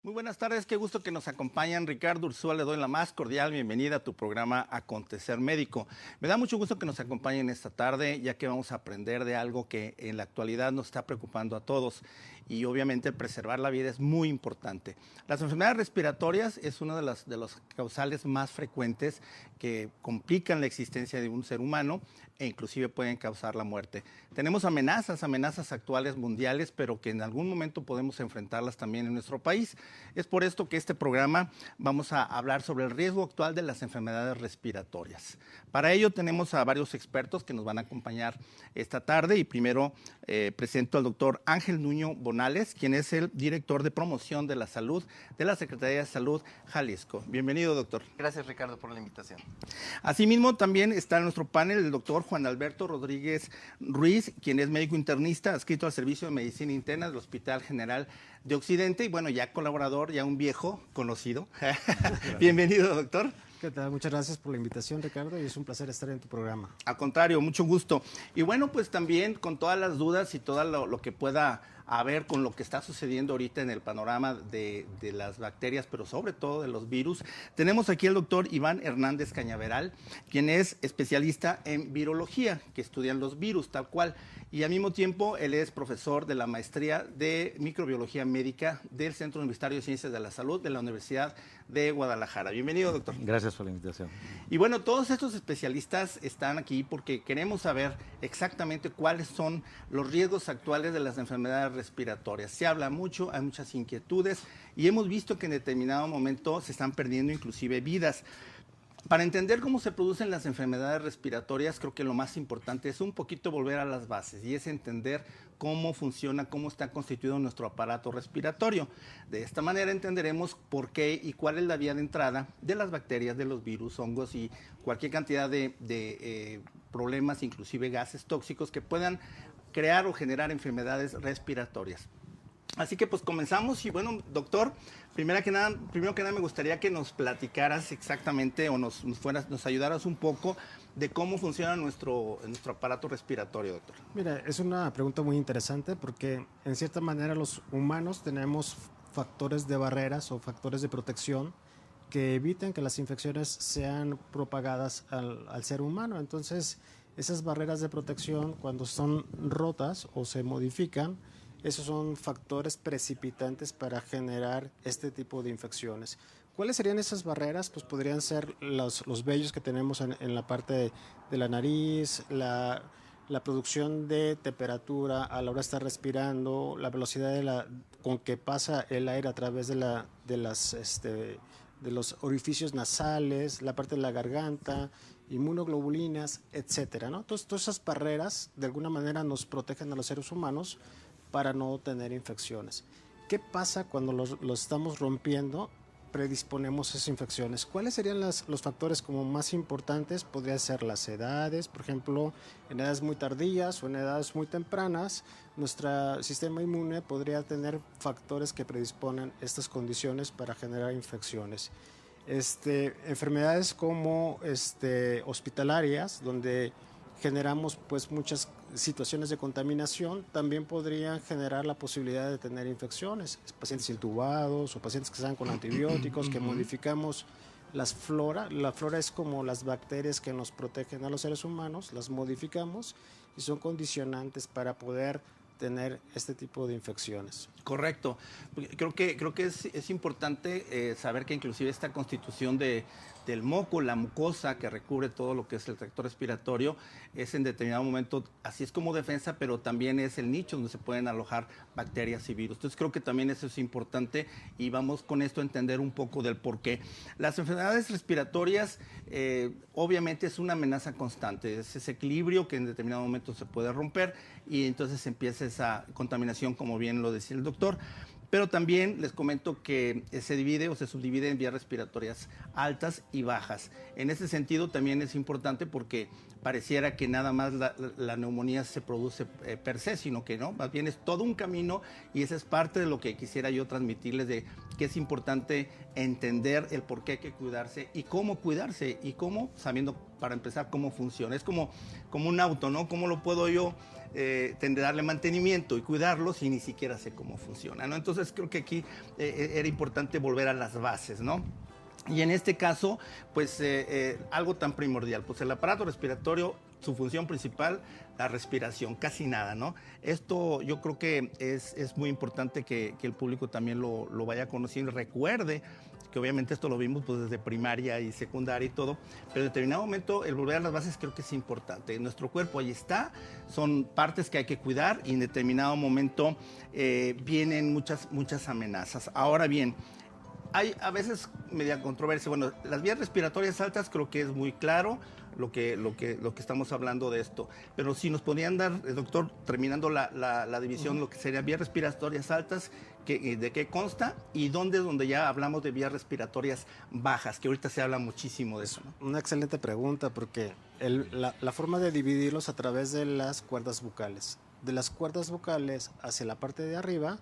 Muy buenas tardes, qué gusto que nos acompañan. Ricardo Ursúa, le doy la más cordial bienvenida a tu programa Acontecer Médico. Me da mucho gusto que nos acompañen esta tarde, ya que vamos a aprender de algo que en la actualidad nos está preocupando a todos. Y obviamente preservar la vida es muy importante. Las enfermedades respiratorias es una de los causales más frecuentes que complican la existencia de un ser humano e inclusive pueden causar la muerte. Tenemos amenazas actuales mundiales, pero que en algún momento podemos enfrentarlas también en nuestro país. Es por esto que este programa vamos a hablar sobre el riesgo actual de las enfermedades respiratorias. Para ello tenemos a varios expertos que nos van a acompañar esta tarde y primero presento al doctor Ángel Nuño Bonales, quien es el director de promoción de la salud de la Secretaría de Salud Jalisco. Bienvenido, doctor. Gracias, Ricardo, por la invitación. Asimismo, también está en nuestro panel el doctor Juan Alberto Rodríguez Ruiz, quien es médico internista adscrito al Servicio de Medicina Interna del Hospital General de Occidente y bueno, ya colaborador, ya un viejo conocido. Bienvenido, doctor. ¿Qué tal? Muchas gracias por la invitación, Ricardo, y es un placer estar en tu programa. Al contrario, mucho gusto. Y bueno, pues también con todas las dudas y todo lo que pueda haber con lo que está sucediendo ahorita en el panorama de las bacterias, pero sobre todo de los virus, tenemos aquí al doctor Iván Hernández Cañaveral, quien es especialista en virología, que estudian los virus tal cual, y al mismo tiempo él es profesor de la maestría de microbiología médica del Centro Universitario de Ciencias de la Salud de la Universidad de Guadalajara. Bienvenido, doctor. Gracias por la invitación. Y bueno, todos estos especialistas están aquí porque queremos saber exactamente cuáles son los riesgos actuales de las enfermedades respiratorias. Se habla mucho, hay muchas inquietudes y hemos visto que en determinado momento se están perdiendo inclusive vidas. Para entender cómo se producen las enfermedades respiratorias, creo que lo más importante es un poquito volver a las bases y es entender cómo funciona, cómo está constituido nuestro aparato respiratorio. De esta manera entenderemos por qué y cuál es la vía de entrada de las bacterias, de los virus, hongos y cualquier cantidad de problemas, inclusive gases tóxicos que puedan crear o generar enfermedades respiratorias. Así que pues comenzamos y bueno, doctor, primero que nada me gustaría que nos platicaras exactamente o nos ayudaras un poco de cómo funciona nuestro aparato respiratorio, doctor. Mira, es una pregunta muy interesante porque en cierta manera los humanos tenemos factores de barreras o factores de protección que evitan que las infecciones sean propagadas al ser humano. Entonces, esas barreras de protección cuando son rotas o se modifican, esos son factores precipitantes para generar este tipo de infecciones. ¿Cuáles serían esas barreras? Pues podrían ser los vellos que tenemos en la parte de la nariz, la producción de temperatura a la hora de estar respirando, la velocidad con que pasa el aire a través de los orificios nasales, la parte de la garganta, inmunoglobulinas, etcétera, ¿no? Entonces, todas esas barreras de alguna manera nos protegen a los seres humanos para no tener infecciones. ¿Qué pasa cuando los estamos rompiendo? Predisponemos esas infecciones. ¿Cuáles serían los factores como más importantes? Podría ser las edades, por ejemplo, en edades muy tardías o en edades muy tempranas, nuestro sistema inmune podría tener factores que predisponen estas condiciones para generar infecciones. Enfermedades como hospitalarias, donde generamos pues muchas situaciones de contaminación, también podrían generar la posibilidad de tener infecciones, pacientes intubados o pacientes que están con antibióticos, que modificamos la flora es como las bacterias que nos protegen a los seres humanos, las modificamos y son condicionantes para poder tener este tipo de infecciones. Correcto. Creo que es importante saber que inclusive esta constitución del moco, la mucosa que recubre todo lo que es el tracto respiratorio, es en determinado momento, así es como defensa, pero también es el nicho donde se pueden alojar bacterias y virus. Entonces creo que también eso es importante y vamos con esto a entender un poco del por qué. Las enfermedades respiratorias obviamente es una amenaza constante, es ese equilibrio que en determinado momento se puede romper y entonces empieza esa contaminación, como bien lo decía el doctor. Pero también les comento que se divide o se subdivide en vías respiratorias altas y bajas. En ese sentido también es importante porque pareciera que nada más la neumonía se produce per se, sino que no, más bien es todo un camino y esa es parte de lo que quisiera yo transmitirles de que es importante entender el por qué hay que cuidarse y cómo sabiendo para empezar, cómo funciona. Es como un auto, ¿no? ¿Cómo lo puedo yo darle mantenimiento y cuidarlo si ni siquiera sé cómo funciona, ¿no? Entonces creo que aquí era importante volver a las bases, ¿no? Y en este caso, pues algo tan primordial, pues el aparato respiratorio, su función principal, la respiración, casi nada, ¿no? Esto yo creo que es muy importante que el público también lo vaya conociendo y recuerde que obviamente esto lo vimos pues desde primaria y secundaria y todo, pero en determinado momento el volver a las bases creo que es importante. En nuestro cuerpo ahí está, son partes que hay que cuidar y en determinado momento vienen muchas amenazas. Ahora bien, hay a veces media controversia. Bueno, las vías respiratorias altas creo que es muy claro lo que estamos hablando de esto. Pero si nos podían dar, doctor, terminando la división, lo que serían vías respiratorias altas, de qué consta y dónde es donde ya hablamos de vías respiratorias bajas, que ahorita se habla muchísimo de eso, ¿no? Una excelente pregunta, porque la forma de dividirlos a través de las cuerdas bucales. De las cuerdas vocales hacia la parte de arriba,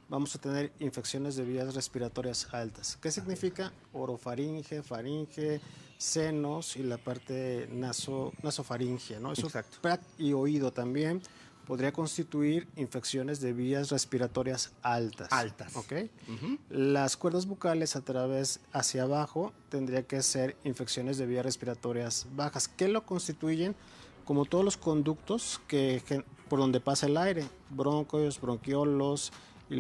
vamos a tener infecciones de vías respiratorias altas. ¿Qué significa? Orofaringe, faringe, senos y la parte nasofaringe, ¿no? Eso, exacto. Y oído también podría constituir infecciones de vías respiratorias altas. Altas. ¿Ok? Las cuerdas bucales a través hacia abajo tendría que ser infecciones de vías respiratorias bajas. ¿Qué lo constituyen? Como todos los conductos por donde pasa el aire, broncos, bronquiolos y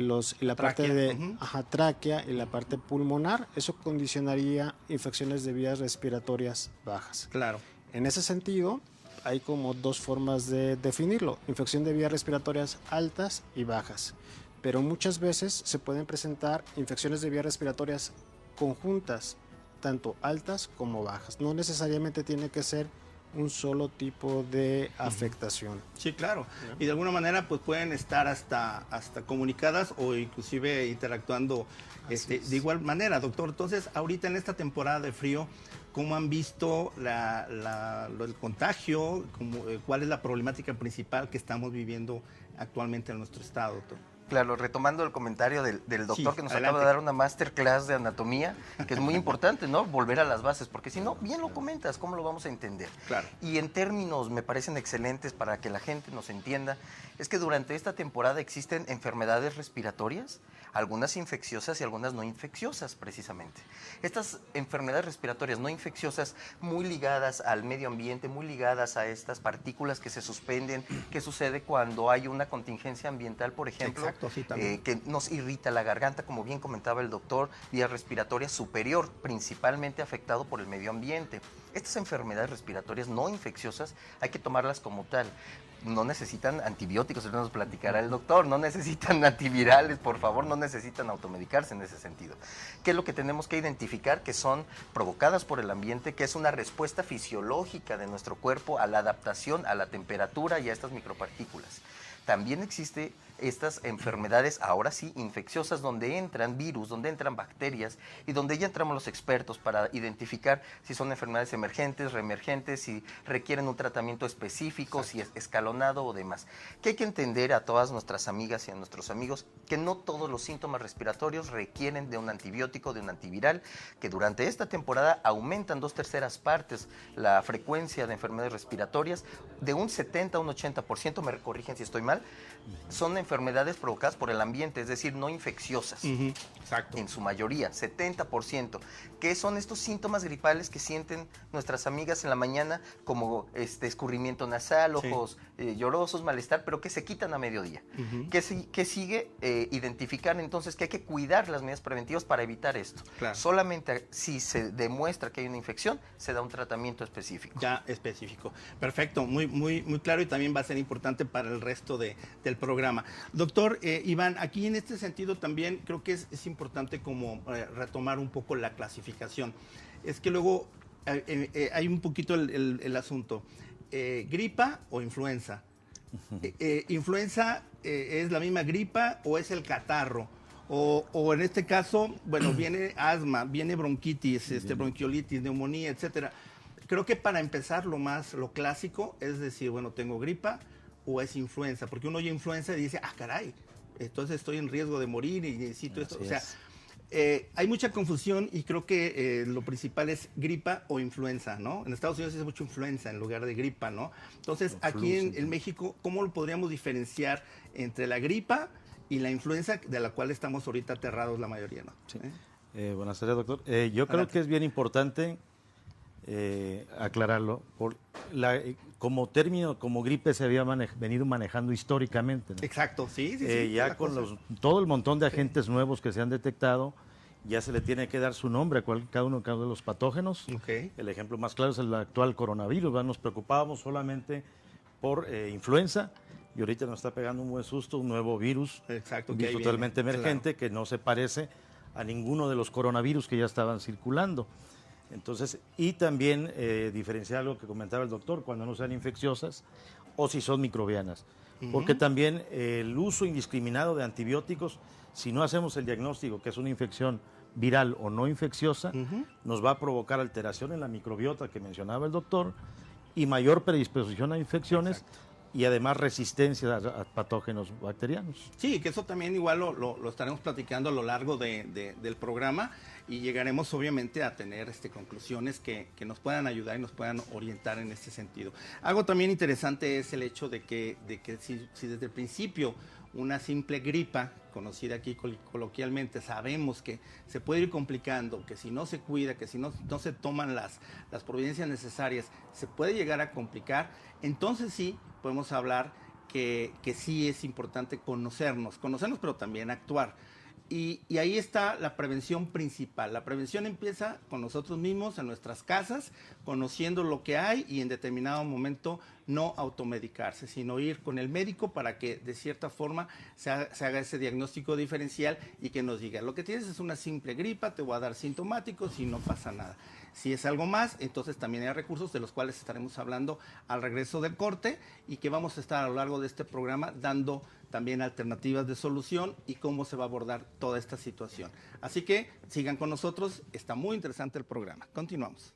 la parte de tráquea y la parte pulmonar, eso condicionaría infecciones de vías respiratorias bajas. Claro. En ese sentido, hay como dos formas de definirlo: infección de vías respiratorias altas y bajas. Pero muchas veces se pueden presentar infecciones de vías respiratorias conjuntas, tanto altas como bajas. No necesariamente tiene que ser un solo tipo de afectación. Sí, claro. Y de alguna manera pues pueden estar hasta comunicadas o inclusive interactuando de igual manera, doctor. Entonces, ahorita en esta temporada de frío, ¿cómo han visto el contagio? ¿Cuál es la problemática principal que estamos viviendo actualmente en nuestro estado, doctor? Claro, retomando el comentario del doctor, sí, que nos adelante. acaba de dar una masterclass de anatomía, que es muy importante, ¿no? Volver a las bases, porque si no, bien lo comentas, ¿cómo lo vamos a entender? Claro. Y en términos me parecen excelentes para que la gente nos entienda, es que durante esta temporada existen enfermedades respiratorias, algunas infecciosas y algunas no infecciosas, precisamente. Estas enfermedades respiratorias no infecciosas, muy ligadas al medio ambiente, muy ligadas a estas partículas que se suspenden, que sucede cuando hay una contingencia ambiental, por ejemplo. Exacto, sí, también. Que nos irrita la garganta, como bien comentaba el doctor, vía respiratoria superior, principalmente afectado por el medio ambiente. Estas enfermedades respiratorias no infecciosas hay que tomarlas como tal. No necesitan antibióticos, eso nos platicará el doctor, no necesitan antivirales, por favor, no necesitan automedicarse en ese sentido. ¿Qué es lo que tenemos que identificar? Que son provocadas por el ambiente, que es una respuesta fisiológica de nuestro cuerpo a la adaptación a la temperatura y a estas micropartículas. También existe estas enfermedades, ahora sí, infecciosas, donde entran virus, donde entran bacterias y donde ya entramos los expertos para identificar si son enfermedades emergentes, reemergentes, si requieren un tratamiento específico, exacto, si es escalonado o demás. Que hay que entender a todas nuestras amigas y a nuestros amigos que no todos los síntomas respiratorios requieren de un antibiótico, de un antiviral, que durante esta temporada aumentan 2/3 partes la frecuencia de enfermedades respiratorias, de un 70 a un 80%, me corrigen si estoy mal, son enfermedades provocadas por el ambiente, es decir, no infecciosas. Exacto. En su mayoría, 70%. ¿Qué son estos síntomas gripales que sienten nuestras amigas en la mañana, como escurrimiento nasal, ojos llorosos, malestar, pero que se quitan a mediodía? ¿Qué sigue? Identificar entonces que hay que cuidar las medidas preventivas para evitar esto. Claro. Solamente si se demuestra que hay una infección, se da un tratamiento específico. Ya específico. Perfecto, muy claro, y también va a ser importante para el resto del programa. Doctor Iván, aquí en este sentido también creo que es importante como retomar un poco la clasificación. Es que luego hay un poquito el asunto. ¿Gripa o influenza? ¿Influenza es la misma gripa o es el catarro? O en este caso, bueno, viene asma, viene bronquitis, bronquiolitis, neumonía, etcétera. Creo que para empezar lo clásico es decir, bueno, tengo gripa o es influenza, porque uno oye influenza y dice, ah, caray, entonces estoy en riesgo de morir y necesito esto. O sea, Hay mucha confusión y creo que lo principal es gripa o influenza, ¿no? En Estados Unidos es mucho influenza en lugar de gripa, ¿no? Entonces, aquí en México, ¿cómo lo podríamos diferenciar entre la gripa y la influenza, de la cual estamos ahorita aterrados la mayoría, ¿no? Sí. Buenas tardes, doctor. Yo creo que es bien importante aclararlo. Como término, como gripe se había venido manejando históricamente, ¿no? Exacto, sí. Ya con todo el montón de agentes nuevos que se han detectado, ya se le tiene que dar su nombre a cada uno de los patógenos. Okay. El ejemplo más claro es el actual coronavirus, ¿verdad? Nos preocupábamos solamente por influenza y ahorita nos está pegando un buen susto, un nuevo virus, exacto, un virus totalmente emergente, claro, que no se parece a ninguno de los coronavirus que ya estaban circulando. Entonces, y también diferenciar algo que comentaba el doctor, cuando no sean infecciosas o si son microbianas. Porque también el uso indiscriminado de antibióticos, si no hacemos el diagnóstico que es una infección viral o no infecciosa, nos va a provocar alteración en la microbiota que mencionaba el doctor y mayor predisposición a infecciones. Exacto. Y además resistencia a patógenos bacterianos. Sí, que eso también igual lo estaremos platicando a lo largo del programa y llegaremos obviamente a tener conclusiones que nos puedan ayudar y nos puedan orientar en este sentido. Algo también interesante es el hecho de que si desde el principio una simple gripa, conocida aquí coloquialmente, sabemos que se puede ir complicando, que si no se cuida, que si no se toman las providencias necesarias, se puede llegar a complicar, entonces sí podemos hablar que sí es importante conocernos, pero también actuar. Y ahí está la prevención principal. La prevención empieza con nosotros mismos, en nuestras casas, conociendo lo que hay y en determinado momento no automedicarse, sino ir con el médico para que de cierta forma se haga ese diagnóstico diferencial y que nos diga, lo que tienes es una simple gripa, te voy a dar sintomáticos y no pasa nada. Si es algo más, entonces también hay recursos de los cuales estaremos hablando al regreso del corte y que vamos a estar a lo largo de este programa dando también alternativas de solución y cómo se va a abordar toda esta situación. Así que sigan con nosotros, está muy interesante el programa. Continuamos.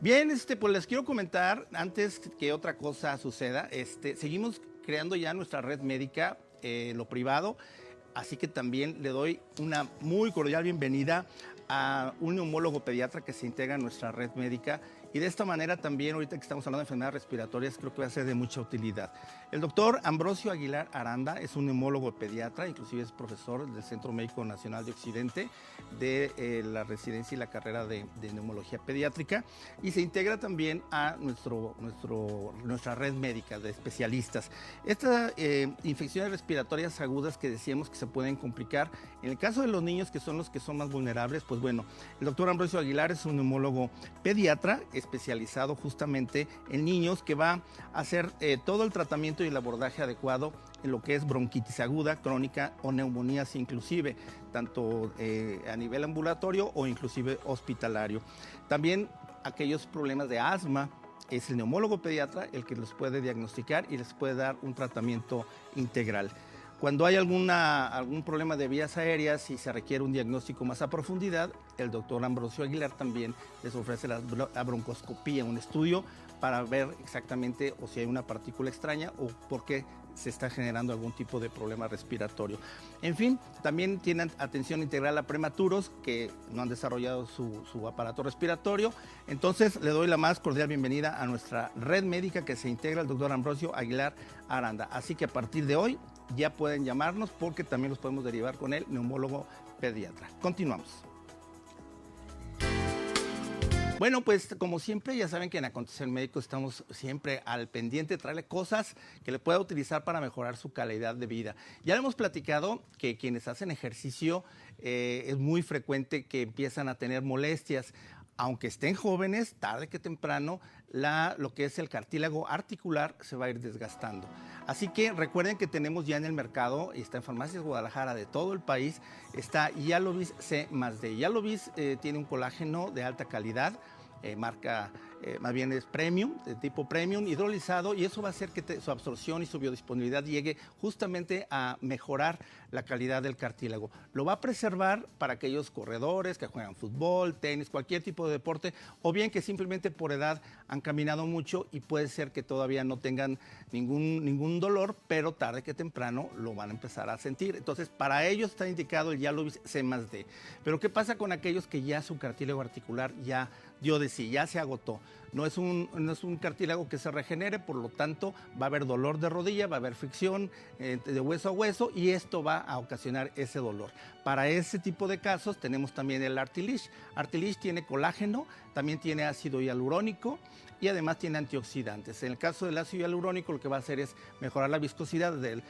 Bien, pues les quiero comentar, antes que otra cosa suceda, seguimos creando ya nuestra red médica, lo privado, así que también le doy una muy cordial bienvenida a un neumólogo pediatra que se integra a nuestra red médica y de esta manera también, ahorita que estamos hablando de enfermedades respiratorias, creo que va a ser de mucha utilidad. El doctor Ambrosio Aguilar Aranda es un neumólogo pediatra, inclusive es profesor del Centro Médico Nacional de Occidente, de la residencia y la carrera de neumología pediátrica, y se integra también a nuestra red médica de especialistas. Estas infecciones respiratorias agudas que decíamos que se pueden complicar, en el caso de los niños, que son los que son más vulnerables, pues bueno, el doctor Ambrosio Aguilar es un neumólogo pediatra especializado justamente en niños, que va a hacer todo el tratamiento y el abordaje adecuado en lo que es bronquitis aguda, crónica o neumonías inclusive, tanto a nivel ambulatorio o inclusive hospitalario. También aquellos problemas de asma, es el neumólogo pediatra el que los puede diagnosticar y les puede dar un tratamiento integral. Cuando hay algún problema de vías aéreas y se requiere un diagnóstico más a profundidad, el doctor Ambrosio Aguilar también les ofrece la broncoscopía, un estudio para ver exactamente o si hay una partícula extraña o por qué se está generando algún tipo de problema respiratorio. En fin, también tienen atención integral a prematuros que no han desarrollado su aparato respiratorio. Entonces, le doy la más cordial bienvenida a nuestra red médica que se integra el doctor Ambrosio Aguilar Aranda. Así que a partir de hoy ya pueden llamarnos porque también los podemos derivar con el neumólogo pediatra. Continuamos. Bueno, pues como siempre, ya saben que en Acontecer Médico estamos siempre al pendiente de traerle cosas que le pueda utilizar para mejorar su calidad de vida. Ya hemos platicado que quienes hacen ejercicio es muy frecuente que empiezan a tener molestias. Aunque estén jóvenes, tarde que temprano, lo que es el cartílago articular se va a ir desgastando. Así que recuerden que tenemos ya en el mercado, y está en Farmacias Guadalajara de todo el país, está Hialovis C+D. Hialovis tiene un colágeno de alta calidad, marca más bien es premium, de tipo premium, hidrolizado, y eso va a hacer que su absorción y su biodisponibilidad llegue justamente a mejorar la calidad del cartílago. Lo va a preservar para aquellos corredores que juegan fútbol, tenis, cualquier tipo de deporte, o bien que simplemente por edad han caminado mucho y puede ser que todavía no tengan ningún dolor, pero tarde que temprano lo van a empezar a sentir. Entonces, para ellos está indicado el Yalovitz C+D. Pero ¿qué pasa con aquellos que ya su cartílago articular ya dio de sí, ya se agotó? No es un cartílago que se regenere, por lo tanto va a haber dolor de rodilla, va a haber fricción de hueso a hueso, y esto va a ocasionar ese dolor. Para ese tipo de casos tenemos también el Artilich. Artilich tiene colágeno, también tiene ácido hialurónico y además tiene antioxidantes. En el caso del ácido hialurónico, lo que va a hacer es mejorar la viscosidad del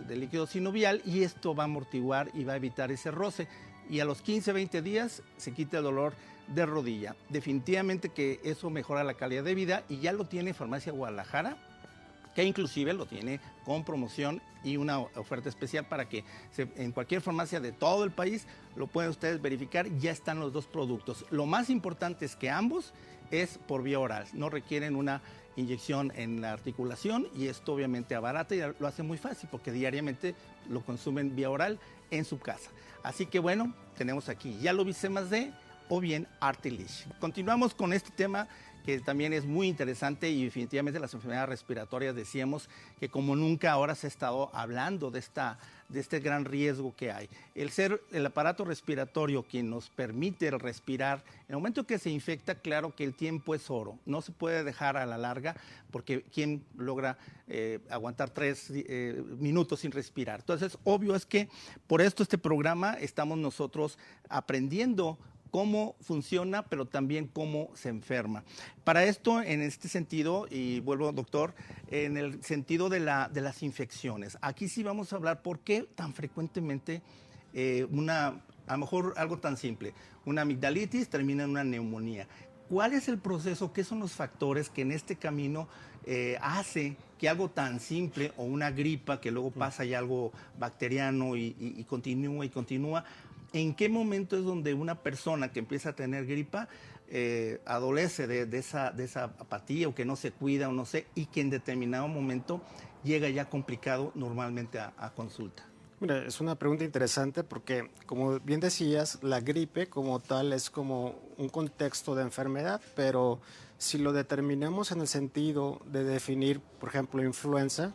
líquido sinovial, y esto va a amortiguar y va a evitar ese roce. Y a los 15-20 días se quita el dolor de rodilla. Definitivamente que eso mejora la calidad de vida, y ya lo tiene Farmacia Guadalajara, que inclusive lo tiene con promoción y una oferta especial para que en cualquier farmacia de todo el país lo pueden ustedes verificar. Ya están los dos productos. Lo más importante es que ambos es por vía oral, no requieren una inyección en la articulación, y esto obviamente abarata y lo hace muy fácil porque diariamente lo consumen vía oral en su casa. Así que bueno, tenemos aquí Yalovitz C+D o bien Artilich. Continuamos con este tema que también es muy interesante, y definitivamente las enfermedades respiratorias. Decíamos que como nunca ahora se ha estado hablando de este gran riesgo que hay. El aparato respiratorio que nos permite respirar, en el momento que se infecta, claro que el tiempo es oro, no se puede dejar a la larga, porque ¿quién logra aguantar 3 minutos sin respirar? Entonces, obvio es que por esto este programa estamos nosotros aprendiendo cómo funciona, pero también cómo se enferma. Para esto, en este sentido, y vuelvo, doctor, en el sentido de las infecciones, aquí sí vamos a hablar por qué tan frecuentemente a lo mejor algo tan simple, una amigdalitis termina en una neumonía. ¿Cuál es el proceso? ¿Qué son los factores que en este camino hace que algo tan simple, o una gripa que luego pasa ya algo bacteriano y continúa? ¿En qué momento es donde una persona que empieza a tener gripa adolece de esa apatía, o que no se cuida, o no sé, y que en determinado momento llega ya complicado normalmente a consulta? Mira, es una pregunta interesante porque, como bien decías, la gripe como tal es como un contexto de enfermedad, pero si lo determinamos en el sentido de definir, por ejemplo, influenza,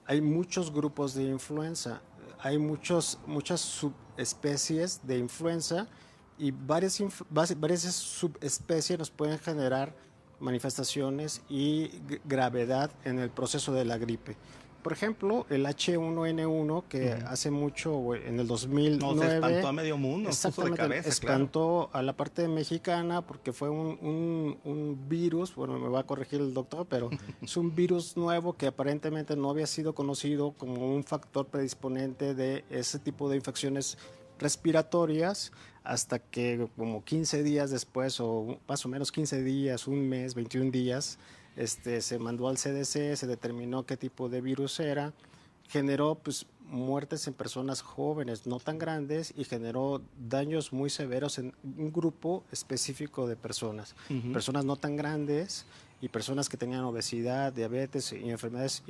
hay muchos grupos de influenza. Hay muchas subespecies de influenza, y varias subespecies nos pueden generar manifestaciones y gravedad en el proceso de la gripe. Por ejemplo, el H1N1, que hace mucho, en el 2009... No, se espantó a medio mundo, puso de cabeza, espantó a la parte mexicana, porque fue un virus, bueno, me va a corregir el doctor, pero es un virus nuevo que aparentemente no había sido conocido como un factor predisponente de ese tipo de infecciones respiratorias, hasta que como 15 días después, o más o menos 15 días, un mes, 21 días, se mandó al CDC, se determinó qué tipo de virus era, generó pues muertes en personas jóvenes, no tan grandes, y generó daños muy severos en un grupo específico de personas, personas no tan grandes y personas que tenían obesidad, diabetes y enfermedades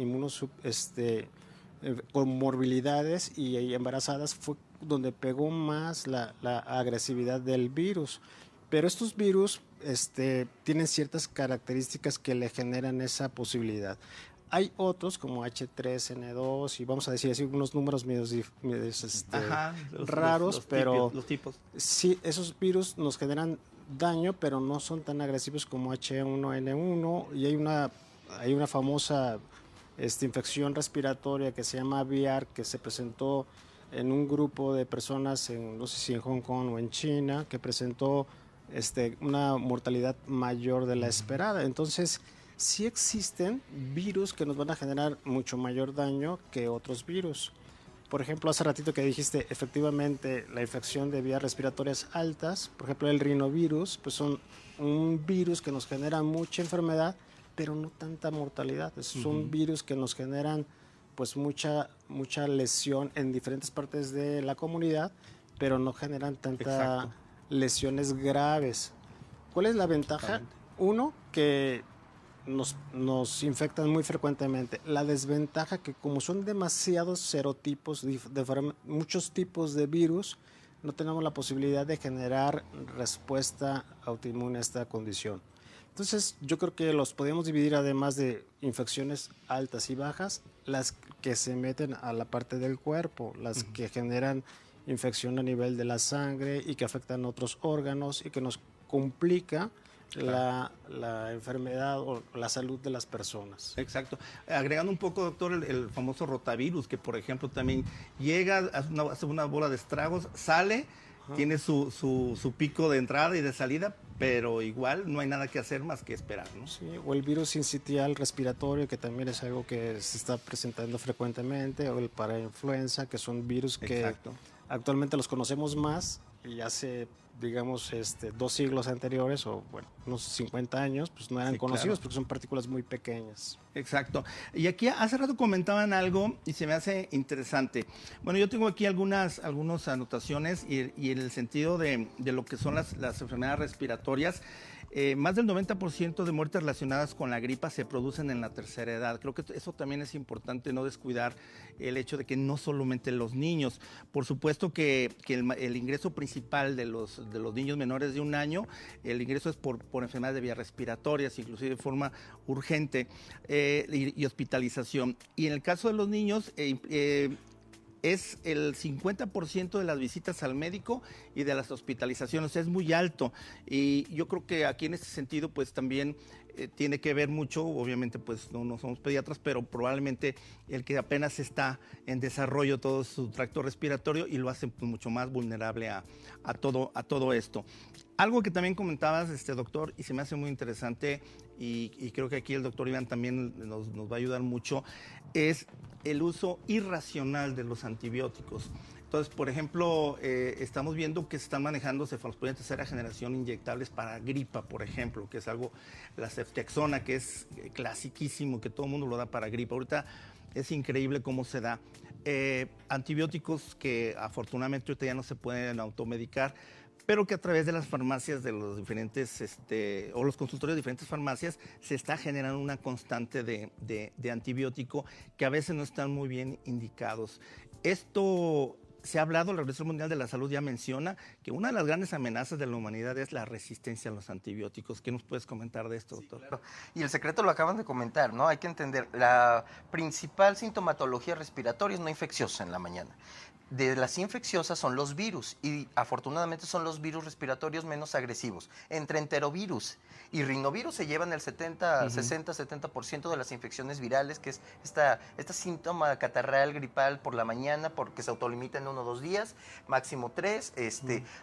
con morbilidades y embarazadas. Fue donde pegó más la agresividad del virus. Pero estos virus tienen ciertas características que le generan esa posibilidad. Hay otros como H3N2, y vamos a decir así unos números medios raros, pero los tipos. Sí, esos virus nos generan daño, pero no son tan agresivos como H1N1, y hay una famosa infección respiratoria que se llama aviar, que se presentó en un grupo de personas, no sé si en Hong Kong o en China, que presentó una mortalidad mayor de la esperada. Entonces, sí existen virus que nos van a generar mucho mayor daño que otros virus. Por ejemplo, hace ratito que dijiste, efectivamente, la infección de vías respiratorias altas, por ejemplo, el rinovirus, pues son un virus que nos genera mucha enfermedad, pero no tanta mortalidad. Son virus que nos generan pues mucha lesión en diferentes partes de la comunidad, pero no generan tanta lesiones graves. ¿Cuál es la ventaja? Uno, que nos infectan muy frecuentemente. La desventaja que como son demasiados serotipos, muchos tipos de virus, no tenemos la posibilidad de generar respuesta autoinmune a esta condición. Entonces, yo creo que los podemos dividir, además de infecciones altas y bajas, las que se meten a la parte del cuerpo, las que generan infección a nivel de la sangre y que afectan otros órganos y que nos complica la enfermedad o la salud de las personas. Exacto. Agregando un poco, doctor, el famoso rotavirus, que por ejemplo también llega, hace una bola de estragos, sale, tiene su pico de entrada y de salida, pero igual no hay nada que hacer más que esperar, ¿no? Sí, o el virus sincitial respiratorio, que también es algo que se está presentando frecuentemente, o el parainfluenza, que son virus que Exacto. actualmente los conocemos más, y hace, digamos, 2 siglos anteriores, o bueno, unos 50 años, pues no eran conocidos, claro, porque son partículas muy pequeñas. Exacto. Y aquí hace rato comentaban algo y se me hace interesante. Bueno, yo tengo aquí algunas anotaciones y en el sentido de lo que son las enfermedades respiratorias. Más del 90% de muertes relacionadas con la gripa se producen en la tercera edad. Creo que eso también es importante, no descuidar el hecho de que no solamente los niños. Por supuesto que el ingreso principal de los niños menores de 1 año, el ingreso es por enfermedades de vías respiratorias, inclusive de forma urgente, y hospitalización. Y en el caso de los niños, es el 50% de las visitas al médico y de las hospitalizaciones, o sea, es muy alto. Y yo creo que aquí en este sentido, pues también tiene que ver mucho, obviamente pues no somos pediatras, pero probablemente el que apenas está en desarrollo todo su tracto respiratorio y lo hace pues, mucho más vulnerable a todo esto. Algo que también comentabas, doctor, y se me hace muy interesante, y creo que aquí el doctor Iván también nos va a ayudar mucho, es el uso irracional de los antibióticos. Entonces, por ejemplo, estamos viendo que se están manejando cefalosporina de tercera generación inyectables para gripa, por ejemplo, que es algo, la ceftriaxona, que es clasiquísimo, que todo el mundo lo da para gripa. Ahorita es increíble cómo se da. Antibióticos que afortunadamente ahorita ya no se pueden automedicar, pero que a través de las farmacias de los diferentes, o los consultorios de diferentes farmacias, se está generando una constante de antibiótico que a veces no están muy bien indicados. Esto se ha hablado, la Organización Mundial de la Salud ya menciona que una de las grandes amenazas de la humanidad es la resistencia a los antibióticos. ¿Qué nos puedes comentar de esto, doctor? Sí, claro. Y el secreto lo acaban de comentar, ¿no? Hay que entender, la principal sintomatología respiratoria es no infecciosa en la mañana. De las infecciosas son los virus y afortunadamente son los virus respiratorios menos agresivos. Entre enterovirus y rinovirus se llevan el 60-70% de las infecciones virales, que es esta síntoma catarral gripal por la mañana, porque se autolimita en 1 o 2 días, máximo 3.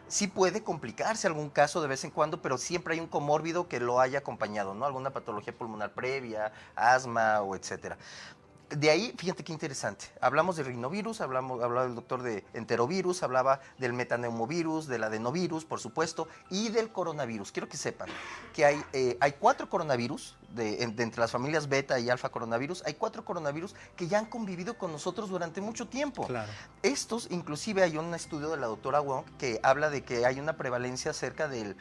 Sí puede complicarse algún caso de vez en cuando, pero siempre hay un comórbido que lo haya acompañado, ¿no? Alguna patología pulmonar previa, asma o etcétera. De ahí, fíjate qué interesante, hablamos de rinovirus, hablaba el doctor de enterovirus, hablaba del metaneumovirus, del adenovirus, por supuesto, y del coronavirus. Quiero que sepan que hay 4 coronavirus, de entre las familias beta y alfa coronavirus, hay 4 coronavirus que ya han convivido con nosotros durante mucho tiempo. Claro. Estos, inclusive hay un estudio de la doctora Wong que habla de que hay una prevalencia cerca del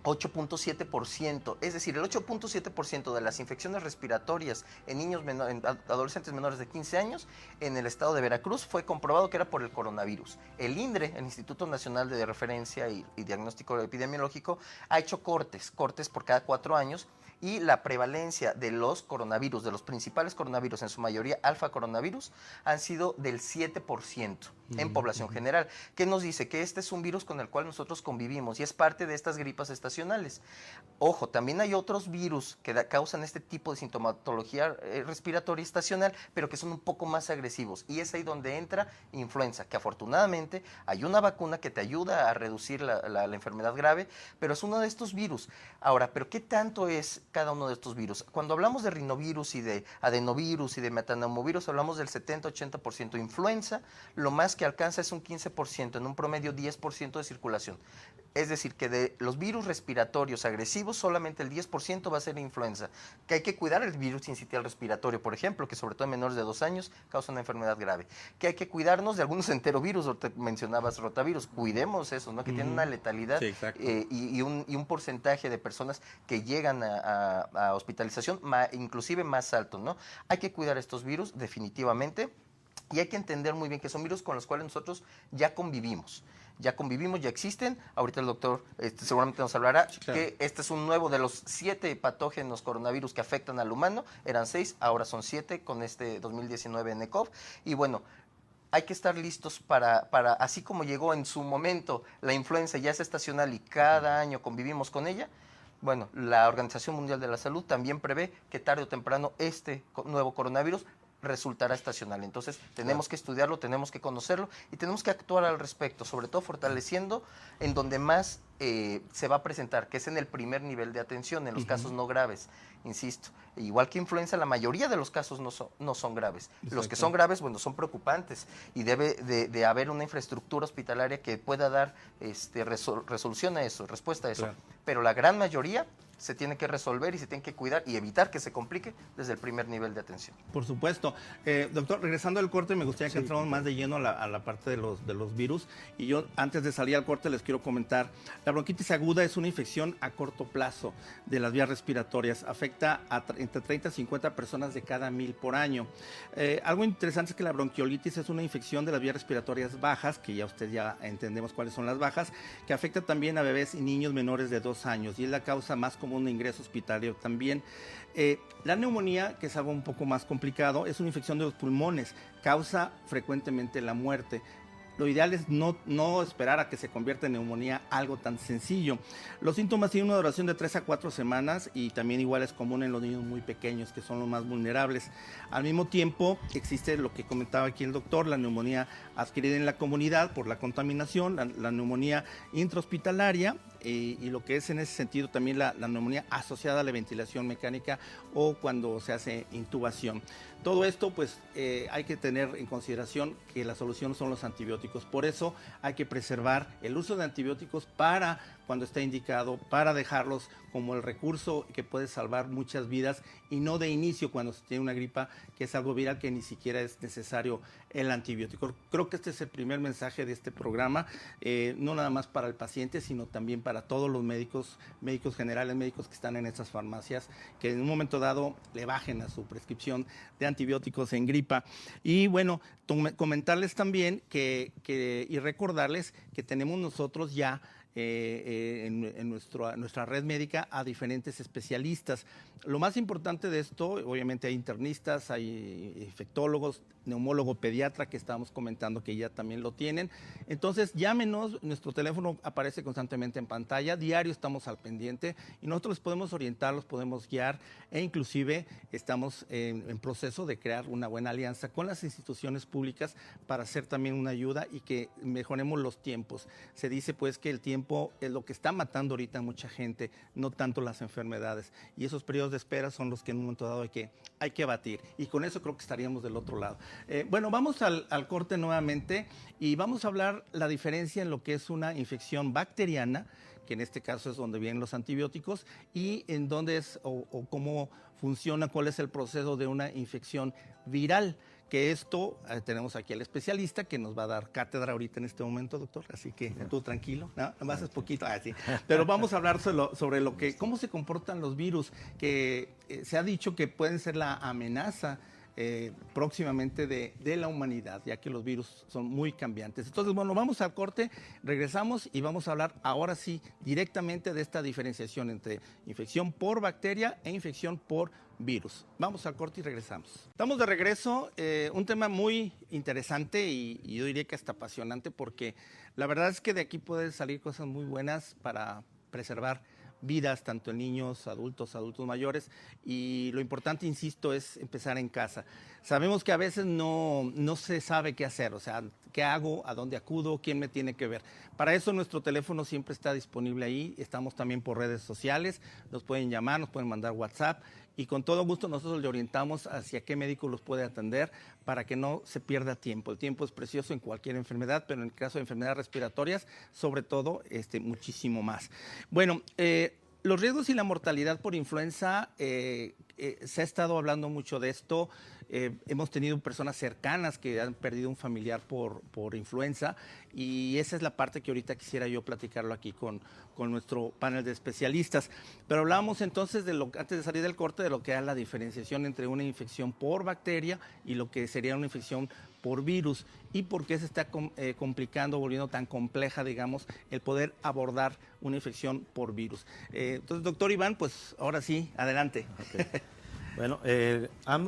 8.7%, es decir, el 8.7% de las infecciones respiratorias en niños en adolescentes menores de 15 años en el estado de Veracruz fue comprobado que era por el coronavirus. El INDRE, el Instituto Nacional de Referencia y Diagnóstico Epidemiológico, ha hecho cortes por cada 4 años, y la prevalencia de los coronavirus, de los principales coronavirus, en su mayoría alfa coronavirus, han sido del 7% en población general. ¿Qué nos dice? Que este es un virus con el cual nosotros convivimos y es parte de estas gripas estacionales. Ojo, también hay otros virus que causan este tipo de sintomatología respiratoria estacional, pero que son un poco más agresivos, y es ahí donde entra influenza, que afortunadamente hay una vacuna que te ayuda a reducir la enfermedad grave, pero es uno de estos virus. Ahora, ¿pero qué tanto es cada uno de estos virus. Cuando hablamos de rinovirus y de adenovirus y de metaneumovirus, hablamos del 70-80%. Influenza, lo más que alcanza es un 15%, en un promedio 10% de circulación. Es decir, que de los virus respiratorios agresivos, solamente el 10% va a ser influenza. Que hay que cuidar el virus sincitial respiratorio, por ejemplo, que sobre todo en menores de 2 años causa una enfermedad grave. Que hay que cuidarnos de algunos enterovirus, mencionabas rotavirus, cuidemos eso, ¿no? Que tienen una letalidad y un porcentaje de personas que llegan a hospitalización inclusive más alto, ¿no? Hay que cuidar estos virus definitivamente. Y hay que entender muy bien que son virus con los cuales nosotros ya convivimos, ya existen. Ahorita el doctor seguramente nos hablará que este es un nuevo de los 7 patógenos coronavirus que afectan al humano. Eran 6, ahora son 7 con este 2019 NCOV. Y bueno, hay que estar listos para, así como llegó en su momento la influenza, ya es estacional y cada año convivimos con ella. Bueno, la Organización Mundial de la Salud también prevé que tarde o temprano este nuevo coronavirus resultará estacional. Entonces tenemos que estudiarlo, tenemos que conocerlo y tenemos que actuar al respecto, sobre todo fortaleciendo en donde más se va a presentar, que es en el primer nivel de atención, en los casos no graves, insisto. Igual que influenza, la mayoría de los casos no son graves. Exacto. Los que son graves, bueno, son preocupantes y debe de haber una infraestructura hospitalaria que pueda dar resolución a eso, respuesta a eso. Claro. Pero la gran mayoría se tiene que resolver y se tiene que cuidar y evitar que se complique desde el primer nivel de atención. Por supuesto. Doctor, regresando al corte, me gustaría que entremos más de lleno a la parte de los virus. Y yo, antes de salir al corte, les quiero comentar, la bronquitis aguda es una infección a corto plazo de las vías respiratorias. Afecta a entre 30 y 50 personas de cada 1000 por año. Algo interesante es que la bronquiolitis es una infección de las vías respiratorias bajas, que ya entendemos cuáles son las bajas, que afecta también a bebés y niños menores de 2 años y es la causa más común de ingreso hospitalario también. La neumonía, que es algo un poco más complicado, es una infección de los pulmones, causa frecuentemente la muerte. Lo ideal es no esperar a que se convierta en neumonía algo tan sencillo. Los síntomas tienen una duración de 3 a 4 semanas y también igual es común en los niños muy pequeños, que son los más vulnerables. Al mismo tiempo existe lo que comentaba aquí el doctor, la neumonía adquirida en la comunidad por la contaminación, la neumonía intrahospitalaria y lo que es en ese sentido también la neumonía asociada a la ventilación mecánica o cuando se hace intubación. Todo esto pues hay que tener en consideración que la solución son los antibióticos. Por eso hay que preservar el uso de antibióticos para cuando está indicado, para dejarlos como el recurso que puede salvar muchas vidas y no de inicio cuando se tiene una gripa que es algo viral que ni siquiera es necesario el antibiótico. Creo que este es el primer mensaje de este programa, no nada más para el paciente, sino también para todos los médicos generales, médicos que están en estas farmacias, que en un momento dado le bajen a su prescripción de antibióticos en gripa. Y bueno, comentarles también y recordarles que tenemos nosotros ya en nuestra red médica a diferentes especialistas. Lo más importante de esto, obviamente hay internistas, hay infectólogos, neumólogo pediatra que estábamos comentando que ya también lo tienen. Entonces llámenos, nuestro teléfono aparece constantemente en pantalla, diario estamos al pendiente y nosotros les podemos orientar, los podemos guiar e inclusive estamos en proceso de crear una buena alianza con las instituciones públicas para hacer también una ayuda y que mejoremos los tiempos. Se dice pues que el tiempo es lo que está matando ahorita a mucha gente, no tanto las enfermedades y esos periodos de espera son los que en un momento dado hay que batir y con eso creo que estaríamos del otro lado. Bueno, vamos al corte nuevamente y vamos a hablar la diferencia en lo que es una infección bacteriana, que en este caso es donde vienen los antibióticos, y en dónde es o cómo funciona, cuál es el proceso de una infección viral. Que esto, tenemos aquí al especialista que nos va a dar cátedra ahorita en este momento, doctor, así que tú tranquilo, ¿no? Más es poquito, sí. Pero vamos a hablar sobre cómo se comportan los virus, que se ha dicho que pueden ser la amenaza próximamente de la humanidad, ya que los virus son muy cambiantes. Entonces, bueno, vamos al corte, regresamos y vamos a hablar ahora sí directamente de esta diferenciación entre infección por bacteria e infección por virus. Vamos al corte y regresamos. Estamos de regreso, un tema muy interesante y yo diría que hasta apasionante porque la verdad es que de aquí pueden salir cosas muy buenas para preservar vidas, tanto en niños, adultos mayores, y lo importante, insisto, es empezar en casa. Sabemos que a veces no se sabe qué hacer, o sea, qué hago, a dónde acudo, quién me tiene que ver. Para eso nuestro teléfono siempre está disponible ahí, estamos también por redes sociales, nos pueden llamar, nos pueden mandar WhatsApp, y con todo gusto nosotros le orientamos hacia qué médico los puede atender para que no se pierda tiempo. El tiempo es precioso en cualquier enfermedad, pero en el caso de enfermedades respiratorias, sobre todo, muchísimo más. Bueno, los riesgos y la mortalidad por influenza, se ha estado hablando mucho de esto. Hemos tenido personas cercanas que han perdido un familiar por influenza, y esa es la parte que ahorita quisiera yo platicarlo aquí con nuestro panel de especialistas. Pero hablábamos entonces, antes de salir del corte, de lo que es la diferenciación entre una infección por bacteria y lo que sería una infección por virus, y por qué se está complicando, volviendo tan compleja, digamos, el poder abordar una infección por virus. Entonces, doctor Iván, pues ahora sí, adelante. Okay. Bueno,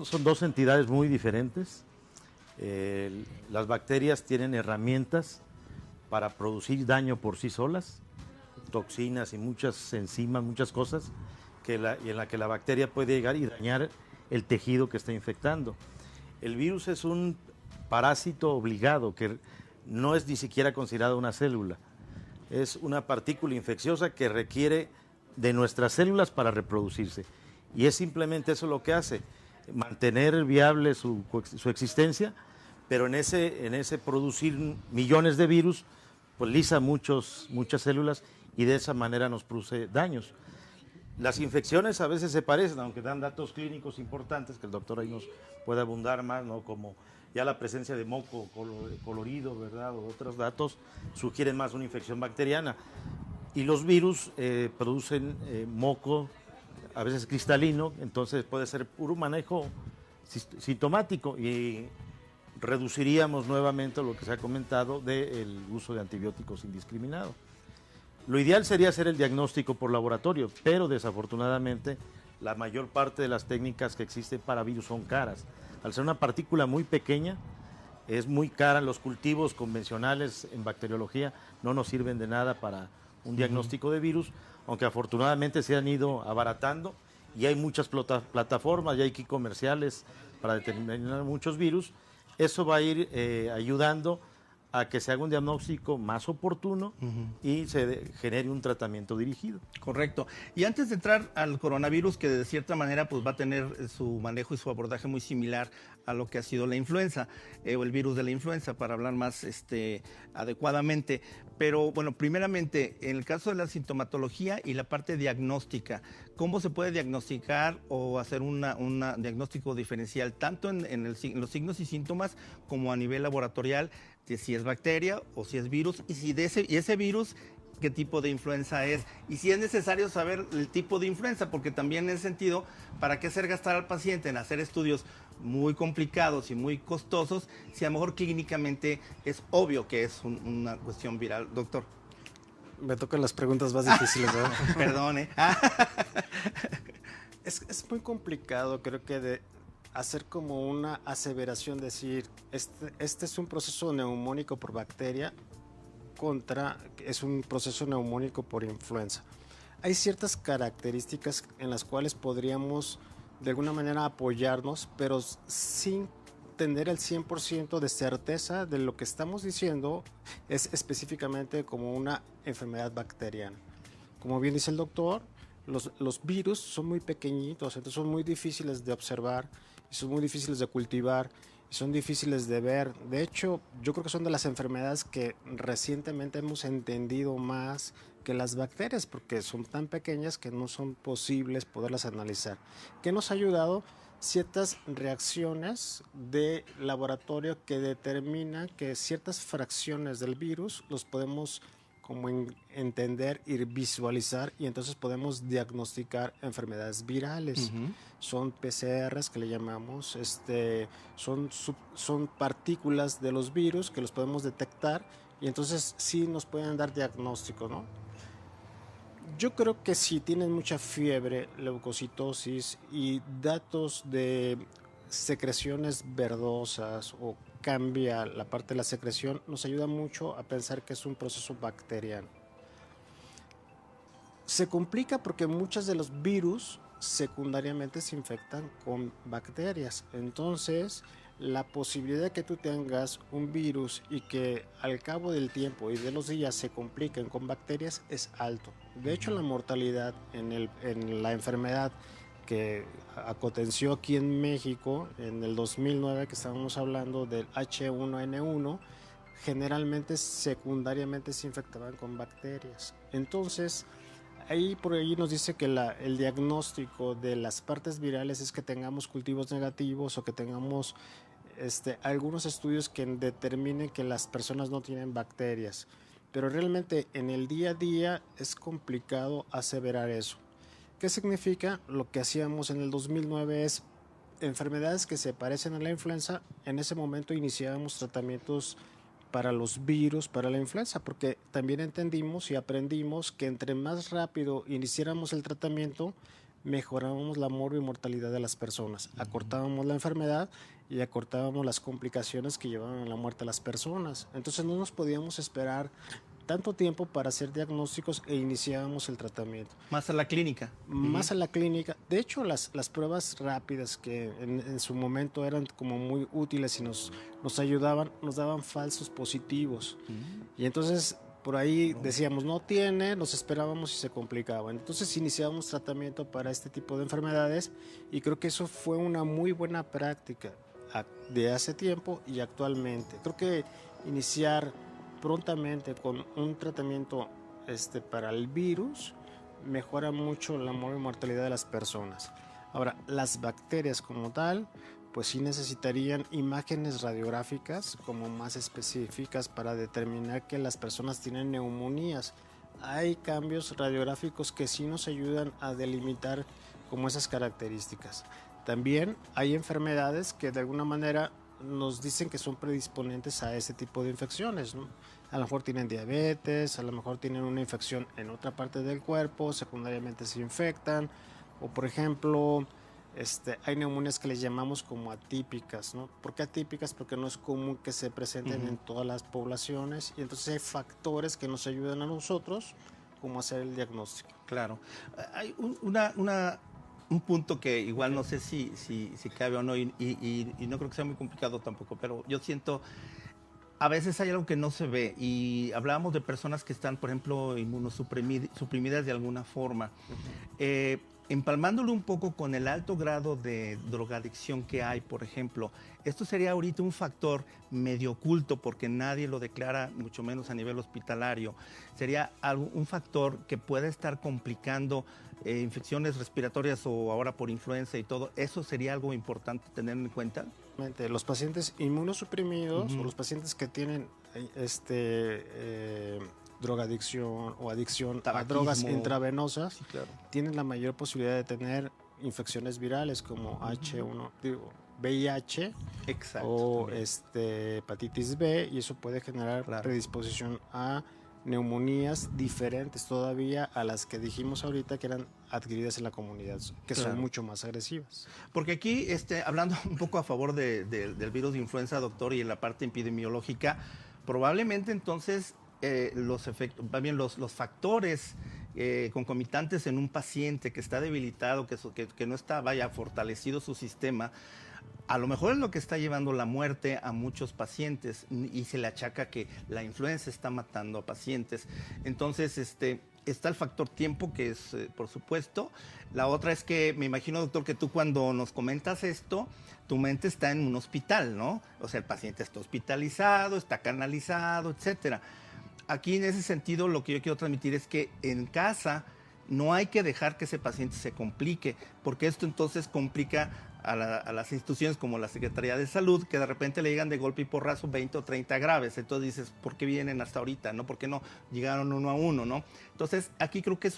son dos entidades muy diferentes. Las bacterias tienen herramientas para producir daño por sí solas, toxinas y muchas enzimas, muchas cosas, y en la que la bacteria puede llegar y dañar el tejido que está infectando. El virus es un parásito obligado que no es ni siquiera considerado una célula. Es una partícula infecciosa que requiere de nuestras células para reproducirse. Y es simplemente eso lo que hace, mantener viable su existencia, pero en ese producir millones de virus, pues lisa muchas células y de esa manera nos produce daños. Las infecciones a veces se parecen, aunque dan datos clínicos importantes, que el doctor ahí nos puede abundar más, ¿no? Como ya la presencia de moco colorido, ¿verdad? O otros datos sugieren más una infección bacteriana. Y los virus producen moco, a veces cristalino, entonces puede ser puro manejo sintomático, y reduciríamos nuevamente lo que se ha comentado del uso de antibióticos indiscriminado. Lo ideal sería hacer el diagnóstico por laboratorio, pero desafortunadamente la mayor parte de las técnicas que existen para virus son caras. Al ser una partícula muy pequeña, es muy cara. Los cultivos convencionales en bacteriología no nos sirven de nada para un diagnóstico de virus, aunque afortunadamente se han ido abaratando y hay muchas plataformas, ya hay aquí comerciales para determinar muchos virus. Eso va a ir ayudando a que se haga un diagnóstico más oportuno y se genere un tratamiento dirigido. Correcto. Y antes de entrar al coronavirus, que de cierta manera pues va a tener su manejo y su abordaje muy similar a lo que ha sido la influenza, o el virus de la influenza, para hablar más adecuadamente. Pero bueno, primeramente, en el caso de la sintomatología y la parte diagnóstica, ¿cómo se puede diagnosticar o hacer un diagnóstico diferencial, tanto en los signos y síntomas como a nivel laboratorial, de si es bacteria o si es virus, y si ese virus, qué tipo de influenza es, y si es necesario saber el tipo de influenza, porque también en ese sentido, ¿para qué hacer gastar al paciente en hacer estudios muy complicados y muy costosos si a lo mejor clínicamente es obvio que es una cuestión viral? Doctor. Me tocan las preguntas más difíciles, ¿verdad? Perdone. Es muy complicado, creo que de hacer como una aseveración, decir, este es un proceso neumónico por bacteria es un proceso neumónico por influenza. Hay ciertas características en las cuales podríamos de alguna manera apoyarnos, pero sin tener el 100% de certeza de lo que estamos diciendo es específicamente como una enfermedad bacteriana. Como bien dice el doctor, los virus son muy pequeñitos, entonces son muy difíciles de observar, y son muy difíciles de cultivar, y son difíciles de ver. De hecho, yo creo que son de las enfermedades que recientemente hemos entendido más que las bacterias, porque son tan pequeñas que no son posibles poderlas analizar. ¿Qué nos ha ayudado? Ciertas reacciones de laboratorio que determinan que ciertas fracciones del virus los podemos como entender y visualizar, y entonces podemos diagnosticar enfermedades virales. Son PCRs que le llamamos, son partículas de los virus que los podemos detectar, y entonces sí nos pueden dar diagnóstico, ¿no? Yo creo que si tienen mucha fiebre, leucocitosis y datos de secreciones verdosas o cambia la parte de la secreción, nos ayuda mucho a pensar que es un proceso bacteriano. Se complica porque muchos de los virus secundariamente se infectan con bacterias. Entonces, la posibilidad de que tú tengas un virus y que al cabo del tiempo y de los días se compliquen con bacterias es alto. De hecho, la mortalidad en la enfermedad que aconteció aquí en México en el 2009, que estábamos hablando del H1N1, generalmente secundariamente se infectaban con bacterias. Entonces, ahí por ahí nos dice que el diagnóstico de las partes virales es que tengamos cultivos negativos o que tengamos algunos estudios que determinen que las personas no tienen bacterias. Pero realmente en el día a día es complicado aseverar eso. ¿Qué significa? Lo que hacíamos en el 2009 es enfermedades que se parecen a la influenza. En ese momento iniciábamos tratamientos para los virus, para la influenza, porque también entendimos y aprendimos que entre más rápido iniciáramos el tratamiento, mejorábamos la mortalidad de las personas, acortábamos la enfermedad y acortábamos las complicaciones que llevaban a la muerte a las personas. Entonces no nos podíamos esperar tanto tiempo para hacer diagnósticos e iniciábamos el tratamiento. Más a la clínica. Más a la clínica. De hecho, las pruebas rápidas que en su momento eran como muy útiles y nos ayudaban, nos daban falsos positivos. Y entonces por ahí decíamos, no tiene, nos esperábamos y se complicaba. Entonces iniciábamos tratamiento para este tipo de enfermedades y creo que eso fue una muy buena práctica de hace tiempo y actualmente. Creo que iniciar prontamente con un tratamiento para el virus mejora mucho la mortalidad de las personas. Ahora, las bacterias como tal, pues sí necesitarían imágenes radiográficas como más específicas para determinar que las personas tienen neumonías. Hay cambios radiográficos que sí nos ayudan a delimitar como esas características. También hay enfermedades que de alguna manera nos dicen que son predisponentes a ese tipo de infecciones, ¿no? A lo mejor tienen diabetes, a lo mejor tienen una infección en otra parte del cuerpo, secundariamente se infectan, o por ejemplo, hay neumonías que les llamamos como atípicas, ¿no? ¿Por qué atípicas? Porque no es común que se presenten en todas las poblaciones y entonces hay factores que nos ayudan a nosotros como hacer el diagnóstico. Claro. Hay un punto que igual no sé si cabe o no y no creo que sea muy complicado tampoco, pero yo siento, a veces hay algo que no se ve y hablábamos de personas que están, por ejemplo, inmunosuprimidas de alguna forma. Empalmándolo un poco con el alto grado de drogadicción que hay, por ejemplo, esto sería ahorita un factor medio oculto porque nadie lo declara, mucho menos a nivel hospitalario. Sería un factor que puede estar complicando infecciones respiratorias o ahora por influenza y todo. ¿Eso sería algo importante tener en cuenta? Los pacientes inmunosuprimidos o los pacientes que tienen drogadicción o adicción a drogas intravenosas, sí, claro, tienen la mayor posibilidad de tener infecciones virales como VIH o hepatitis B, y eso puede generar predisposición a neumonías diferentes todavía a las que dijimos ahorita que eran adquiridas en la comunidad, que son mucho más agresivas. Porque aquí, hablando un poco a favor del virus de influenza, doctor, y en la parte epidemiológica, probablemente entonces los factores concomitantes en un paciente que está debilitado, que no está, fortalecido su sistema, a lo mejor es lo que está llevando la muerte a muchos pacientes y se le achaca que la influenza está matando a pacientes. Entonces, está el factor tiempo, que es, por supuesto. La otra es que me imagino, doctor, que tú cuando nos comentas esto, tu mente está en un hospital, ¿no? O sea, el paciente está hospitalizado, está canalizado, etcétera. Aquí, en ese sentido, lo que yo quiero transmitir es que en casa no hay que dejar que ese paciente se complique, porque esto entonces complica a las instituciones como la Secretaría de Salud, que de repente le llegan de golpe y porrazo 20 o 30 graves. Entonces dices, ¿por qué vienen hasta ahorita? ¿No? ¿Por qué no llegaron uno a uno? ¿No? Entonces, aquí creo que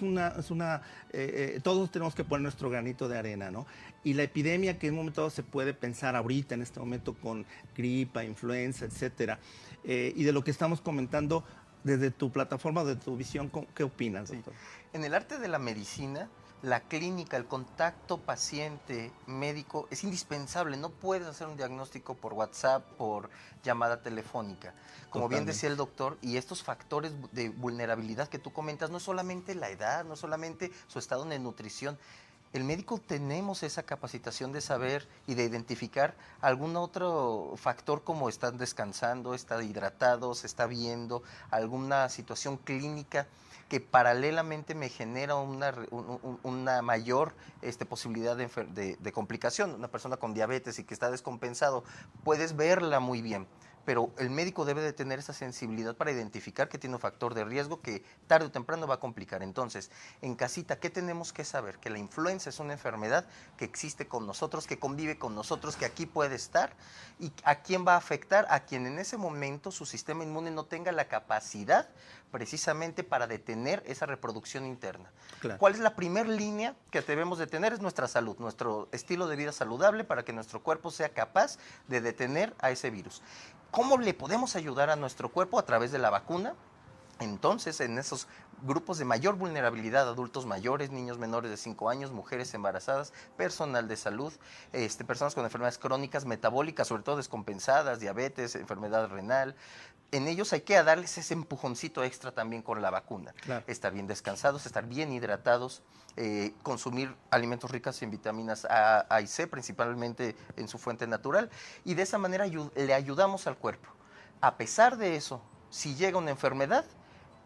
todos tenemos que poner nuestro granito de arena, ¿no? Y la epidemia que en un momento dado se puede pensar ahorita, en este momento, con gripa, influenza, etcétera, y de lo que estamos comentando desde tu plataforma, de tu visión, ¿qué opinas, doctor? En el arte de la medicina la clínica, el contacto paciente-médico es indispensable. No puedes hacer un diagnóstico por WhatsApp, por llamada telefónica. Como bien decía el doctor, y estos factores de vulnerabilidad que tú comentas, no solamente la edad, no solamente su estado de nutrición. El médico tenemos esa capacitación de saber y de identificar algún otro factor, como están descansando, está hidratados, se está viendo, alguna situación clínica que paralelamente me genera una mayor posibilidad de complicación. Una persona con diabetes y que está descompensado, puedes verla muy bien, pero el médico debe de tener esa sensibilidad para identificar que tiene un factor de riesgo que tarde o temprano va a complicar. Entonces, en casita, ¿qué tenemos que saber? Que la influenza es una enfermedad que existe con nosotros, que convive con nosotros, que aquí puede estar. ¿Y a quién va a afectar? A quien en ese momento su sistema inmune no tenga la capacidad precisamente para detener esa reproducción interna. Claro. ¿Cuál es la primera línea que debemos de tener? Es nuestra salud, nuestro estilo de vida saludable para que nuestro cuerpo sea capaz de detener a ese virus. ¿Cómo le podemos ayudar a nuestro cuerpo? A través de la vacuna. Entonces, en esos grupos de mayor vulnerabilidad, adultos mayores, niños menores de 5 años, mujeres embarazadas, personal de salud, personas con enfermedades crónicas, metabólicas, sobre todo descompensadas, diabetes, enfermedad renal, en ellos hay que darles ese empujoncito extra también con la vacuna. Claro. Estar bien descansados, estar bien hidratados, consumir alimentos ricos en vitaminas A y C, principalmente en su fuente natural, y de esa manera le ayudamos al cuerpo. A pesar de eso, si llega una enfermedad,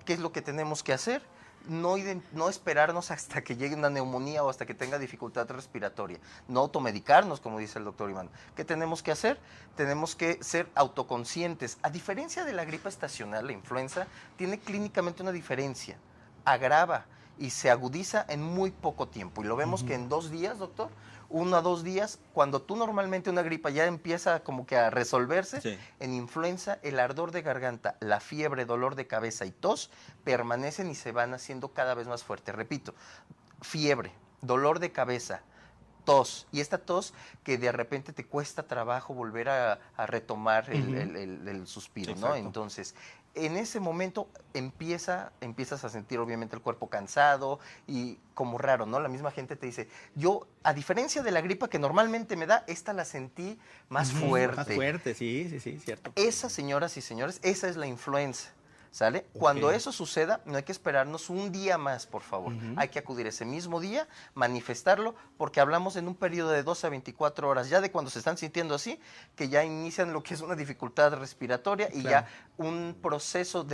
¿qué es lo que tenemos que hacer? No esperarnos hasta que llegue una neumonía o hasta que tenga dificultad respiratoria. No automedicarnos, como dice el doctor Iván. ¿Qué tenemos que hacer? Tenemos que ser autoconscientes. A diferencia de la gripe estacional, la influenza tiene clínicamente una diferencia. Agrava y se agudiza en muy poco tiempo. Y lo vemos que en 2 días, doctor, 1 a 2 días, cuando tú normalmente una gripa ya empieza como que a resolverse, sí. En influenza el ardor de garganta, la fiebre, dolor de cabeza y tos permanecen y se van haciendo cada vez más fuertes. Repito, fiebre, dolor de cabeza, tos, y esta tos que de repente te cuesta trabajo volver a retomar el suspiro, ¿no? Entonces, en ese momento empiezas a sentir obviamente el cuerpo cansado y como raro, ¿no? La misma gente te dice, yo, a diferencia de la gripa que normalmente me da, esta la sentí más fuerte. Más fuerte, sí, cierto. Esa, señoras y señores, esa es la influenza. ¿Sale? Okay. Cuando eso suceda, no hay que esperarnos un día más, por favor. Hay que acudir ese mismo día, manifestarlo, porque hablamos en un periodo de 12 a 24 horas, ya de cuando se están sintiendo así, que ya inician lo que es una dificultad respiratoria y claro. Ya un proceso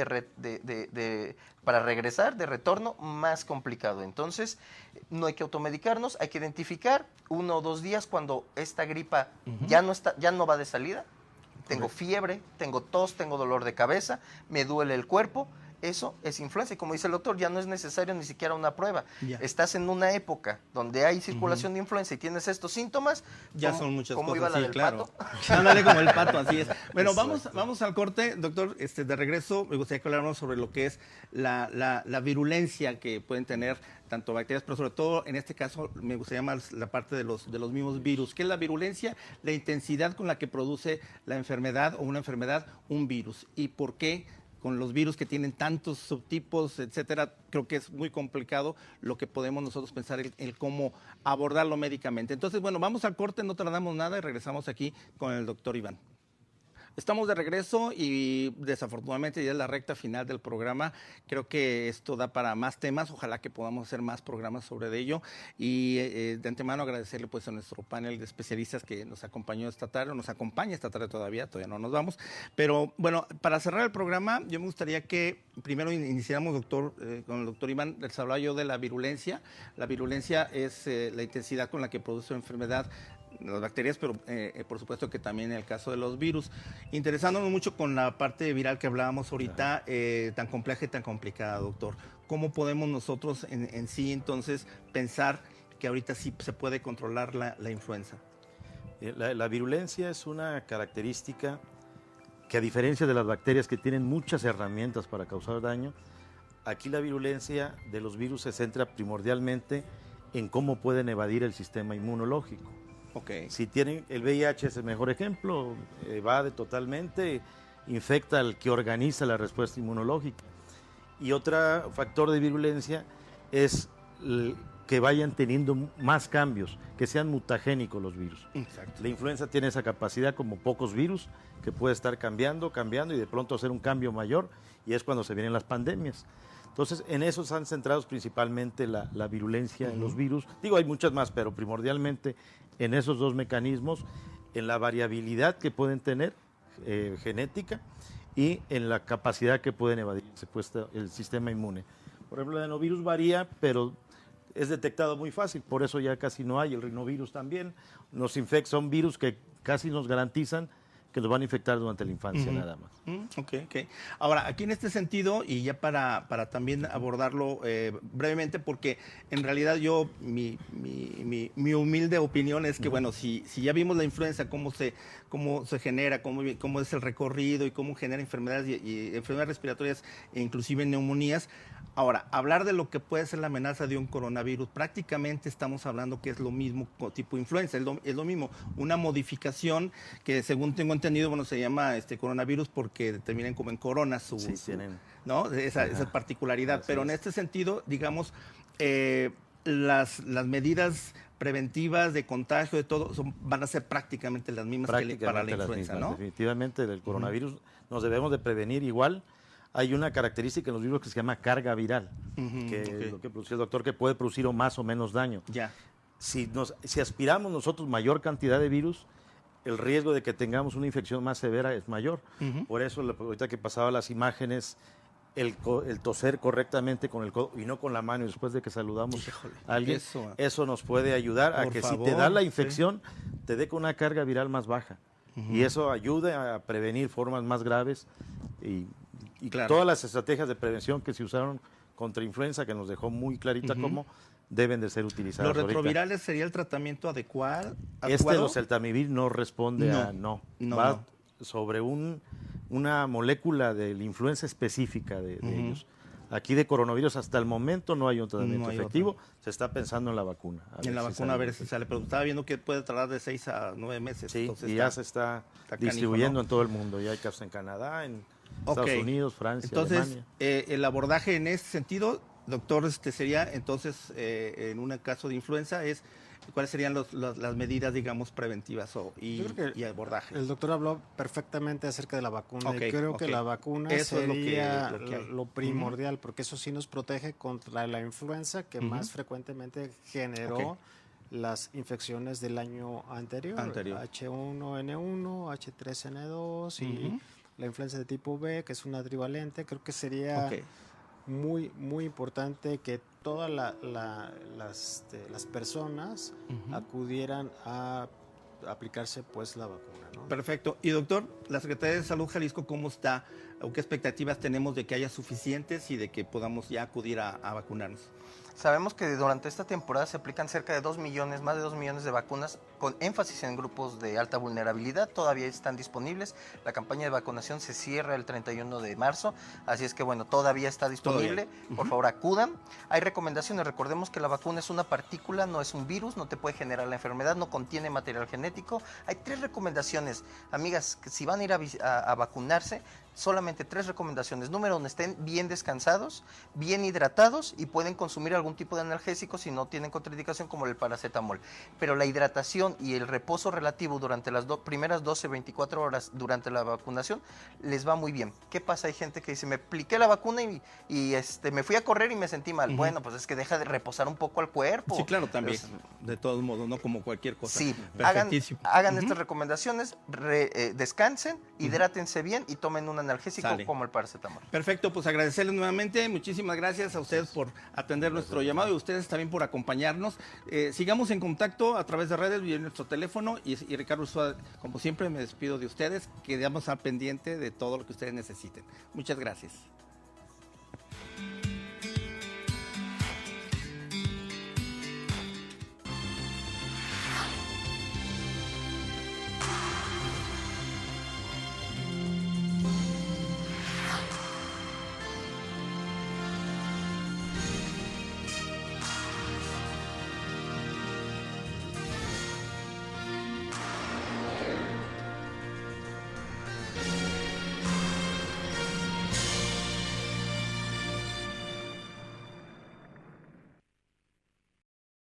para regresar, de retorno, más complicado. Entonces, no hay que automedicarnos, hay que identificar 1 o 2 días cuando esta gripa ya no va de salida. Tengo fiebre, tengo tos, tengo dolor de cabeza, me duele el cuerpo, eso es influenza. Y como dice el doctor, ya no es necesario ni siquiera una prueba. Ya. Estás en una época donde hay circulación de influenza y tienes estos síntomas. Ya son muchas cosas, iba la del claro. pato. Ándale como el pato, así es. Bueno, vamos al corte, doctor. De regreso, me gustaría que habláramos sobre lo que es la virulencia que pueden tener tanto bacterias, pero sobre todo en este caso me gustaría más la parte de los mismos virus. ¿Qué es la virulencia? La intensidad con la que produce la enfermedad o una enfermedad un virus. ¿Y por qué? Con los virus que tienen tantos subtipos, etcétera, creo que es muy complicado lo que podemos nosotros pensar en cómo abordarlo médicamente. Entonces, bueno, vamos al corte, no tardamos nada y regresamos aquí con el doctor Iván. Estamos de regreso y desafortunadamente ya es la recta final del programa. Creo que esto da para más temas. Ojalá que podamos hacer más programas sobre ello. Y de antemano agradecerle pues a nuestro panel de especialistas que nos acompañó esta tarde, nos acompaña esta tarde todavía no nos vamos. Pero bueno, para cerrar el programa, yo me gustaría que primero iniciáramos, doctor, con el doctor Iván. Les hablaba yo de la virulencia. La virulencia es la intensidad con la que produce la enfermedad las bacterias, pero por supuesto que también en el caso de los virus. Interesándonos mucho con la parte viral que hablábamos ahorita, tan compleja y tan complicada, doctor. ¿Cómo podemos nosotros en sí entonces pensar que ahorita sí se puede controlar la influenza? La virulencia es una característica que, a diferencia de las bacterias que tienen muchas herramientas para causar daño, aquí la virulencia de los virus se centra primordialmente en cómo pueden evadir el sistema inmunológico. Okay. Si tienen el VIH es el mejor ejemplo, evade totalmente, infecta al que organiza la respuesta inmunológica. Y otro factor de virulencia es que vayan teniendo más cambios, que sean mutagénicos los virus. Exacto. La influenza tiene esa capacidad como pocos virus, que puede estar cambiando y de pronto hacer un cambio mayor, y es cuando se vienen las pandemias. Entonces, en eso están centrados principalmente la virulencia en los virus. Digo, hay muchas más, pero primordialmente en esos dos mecanismos, en la variabilidad que pueden tener genética y en la capacidad que pueden evadirse pues, el sistema inmune. Por ejemplo, el adenovirus varía, pero es detectado muy fácil, por eso ya casi no hay. El rinovirus también. Son virus que casi nos garantizan que los van a infectar durante la infancia nada más. Ok. Ahora, aquí en este sentido, y ya para también abordarlo brevemente, porque en realidad mi humilde opinión es que, bueno, si ya vimos la influenza, cómo se genera, cómo es el recorrido y cómo genera enfermedades y enfermedades respiratorias e inclusive neumonías. Ahora, hablar de lo que puede ser la amenaza de un coronavirus, prácticamente estamos hablando que es lo mismo tipo influenza, es lo mismo, una modificación que según tengo entendido, bueno, se llama coronavirus porque determinan como en coronas tienen. ¿no? esa particularidad. Así pero es. en este sentido, digamos, las medidas preventivas de contagio, de todo, van a ser prácticamente las mismas que para la influenza, ¿no? Definitivamente, del coronavirus nos debemos de prevenir igual. Hay una característica en los virus que se llama carga viral, que es lo que produce el doctor, que puede producir más o menos daño. Ya. Si aspiramos nosotros mayor cantidad de virus, el riesgo de que tengamos una infección más severa es mayor. Por eso, ahorita que pasaba las imágenes, el toser correctamente con el codo y no con la mano, y después de que saludamos a alguien, eso nos puede ayudar a que si te da la infección, te dé con una carga viral más baja. Y eso ayuda a prevenir formas más graves y claro, todas las estrategias de prevención que se usaron contra influenza, que nos dejó muy clarita cómo deben de ser utilizadas. ¿Los retrovirales sería el tratamiento adecuado? Los Celtamivir no responde Va sobre una molécula de la influenza específica de ellos. Aquí de coronavirus hasta el momento no hay un tratamiento efectivo. Se está pensando en la vacuna. A ver si sale. Pero estaba viendo que puede tardar de 6 a 9 meses. Sí, entonces y ya se está distribuyendo en todo el mundo. Ya hay casos en Canadá, en Estados Unidos, Francia, entonces, Alemania. El abordaje en ese sentido, doctor, sería entonces, en un caso de influenza, ¿cuáles serían las medidas, digamos, preventivas y abordaje? El doctor habló perfectamente acerca de la vacuna. Okay, y creo que la vacuna eso sería es lo primordial, porque eso sí nos protege contra la influenza que más frecuentemente generó las infecciones del año anterior. H1N1, H3N2 y la influenza de tipo B, que es una trivalente. Creo que sería muy, muy importante que todas las personas acudieran a aplicarse pues la vacuna, ¿no? Perfecto. Y doctor, la Secretaría de Salud Jalisco, ¿cómo está? ¿O qué expectativas tenemos de que haya suficientes y de que podamos ya acudir a vacunarnos? Sabemos que durante esta temporada se aplican cerca de 2 millones, más de 2 millones de vacunas con énfasis en grupos de alta vulnerabilidad. Todavía están disponibles. La campaña de vacunación se cierra el 31 de marzo, así es que bueno, todavía está disponible. Por favor, acudan. Hay recomendaciones. Recordemos que la vacuna es una partícula, no es un virus, no te puede generar la enfermedad, no contiene material genético. Hay 3 recomendaciones, amigas, que si van a ir a vacunarse, solamente 3 recomendaciones. Número 1, estén bien descansados, bien hidratados y pueden consumir algún tipo de analgésico si no tienen contraindicación como el paracetamol. Pero la hidratación y el reposo relativo durante las primeras 12, 24 horas durante la vacunación les va muy bien. ¿Qué pasa? Hay gente que dice, me apliqué la vacuna y me fui a correr y me sentí mal. Bueno, pues es que deja de reposar un poco al cuerpo. Sí, claro, también. De todos modos, no como cualquier cosa. Sí, perfectísimo. Hagan estas recomendaciones, descansen, hidrátense bien y tomen un analgésico como el paracetamol. Perfecto, pues agradecerles nuevamente. Muchísimas gracias a ustedes por atender nuestro llamado y a ustedes también por acompañarnos. Sigamos en contacto a través de redes y en nuestro teléfono. Y Ricardo Ursúa, como siempre, me despido de ustedes. Quedamos al pendiente de todo lo que ustedes necesiten. Muchas gracias.